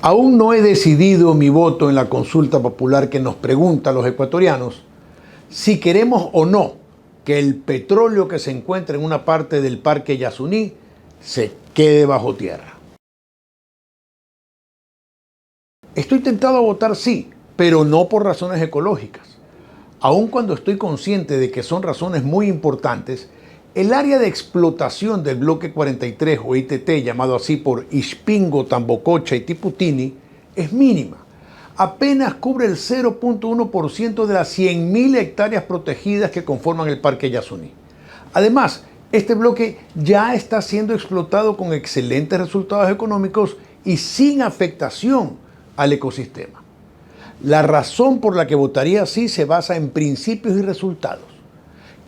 Aún no he decidido mi voto en la consulta popular que nos pregunta a los ecuatorianos si queremos o no que el petróleo que se encuentra en una parte del Parque Yasuní se quede bajo tierra. Estoy tentado a votar sí, pero no por razones ecológicas. Aun cuando estoy consciente de que son razones muy importantes, el área de explotación del bloque 43 o ITT, llamado así por Ixpingo, Tambococha y Tiputini, es mínima. Apenas cubre el 0.1% de las 100.000 hectáreas protegidas que conforman el Parque Yasuní. Además, este bloque ya está siendo explotado con excelentes resultados económicos y sin afectación al ecosistema. La razón por la que votaría así se basa en principios y resultados.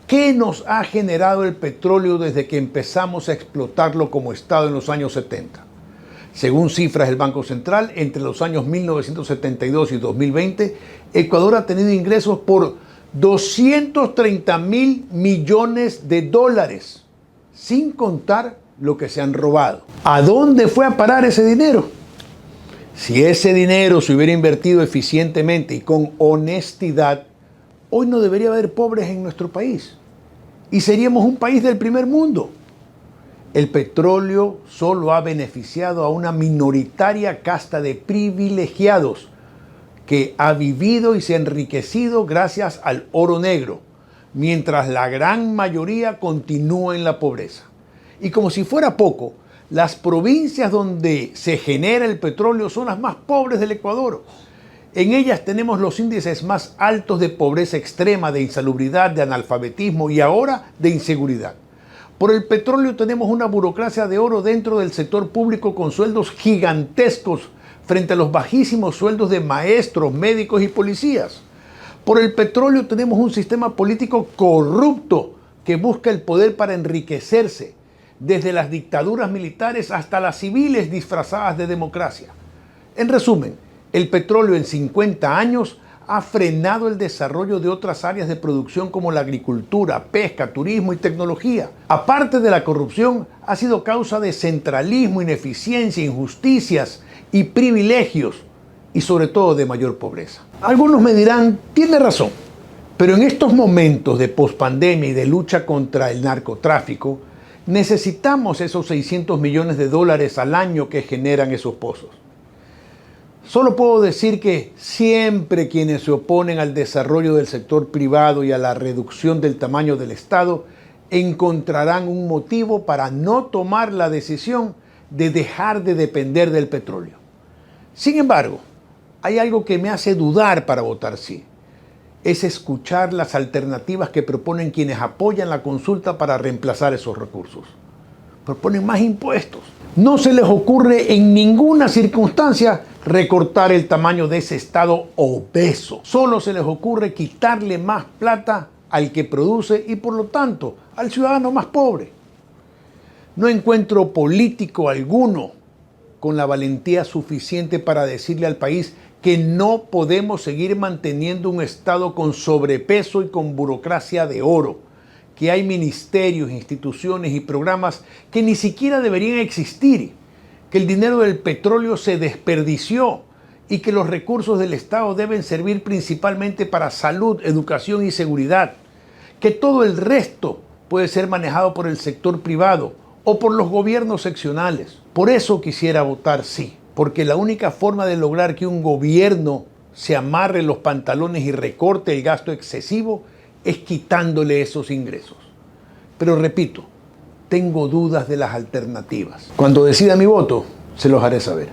¿Qué nos ha generado el petróleo desde que empezamos a explotarlo como Estado en los años 70? Según cifras del Banco Central, entre los años 1972 y 2020, Ecuador ha tenido ingresos por 230.000 millones de dólares, sin contar lo que se han robado. ¿A dónde fue a parar ese dinero? Si ese dinero se hubiera invertido eficientemente y con honestidad, hoy no debería haber pobres en nuestro país y seríamos un país del primer mundo. El petróleo solo ha beneficiado a una minoritaria casta de privilegiados que ha vivido y se ha enriquecido gracias al oro negro, mientras la gran mayoría continúa en la pobreza. Y como si fuera poco, las provincias donde se genera el petróleo son las más pobres del Ecuador. En ellas tenemos los índices más altos de pobreza extrema, de insalubridad, de analfabetismo y ahora de inseguridad. Por el petróleo tenemos una burocracia de oro dentro del sector público con sueldos gigantescos frente a los bajísimos sueldos de maestros, médicos y policías. Por el petróleo tenemos un sistema político corrupto que busca el poder para enriquecerse, desde las dictaduras militares hasta las civiles disfrazadas de democracia. En resumen, el petróleo en 50 años ha frenado el desarrollo de otras áreas de producción como la agricultura, pesca, turismo y tecnología. Aparte de la corrupción, ha sido causa de centralismo, ineficiencia, injusticias y privilegios, y sobre todo de mayor pobreza. Algunos me dirán, tiene razón, pero en estos momentos de pospandemia y de lucha contra el narcotráfico, necesitamos esos 600 millones de dólares al año que generan esos pozos. Solo puedo decir que siempre quienes se oponen al desarrollo del sector privado y a la reducción del tamaño del Estado encontrarán un motivo para no tomar la decisión de dejar de depender del petróleo. Sin embargo, hay algo que me hace dudar para votar sí. Es escuchar las alternativas que proponen quienes apoyan la consulta para reemplazar esos recursos. Proponen más impuestos. No se les ocurre en ninguna circunstancia recortar el tamaño de ese Estado obeso. Solo se les ocurre quitarle más plata al que produce y por lo tanto al ciudadano más pobre. No encuentro político alguno con la valentía suficiente para decirle al país que no podemos seguir manteniendo un Estado con sobrepeso y con burocracia de oro, que hay ministerios, instituciones y programas que ni siquiera deberían existir, que el dinero del petróleo se desperdició y que los recursos del Estado deben servir principalmente para salud, educación y seguridad, que todo el resto puede ser manejado por el sector privado o por los gobiernos seccionales. Por eso quisiera votar sí, porque la única forma de lograr que un gobierno se amarre los pantalones y recorte el gasto excesivo es quitándole esos ingresos. Pero repito, tengo dudas de las alternativas. Cuando decida mi voto, se los haré saber.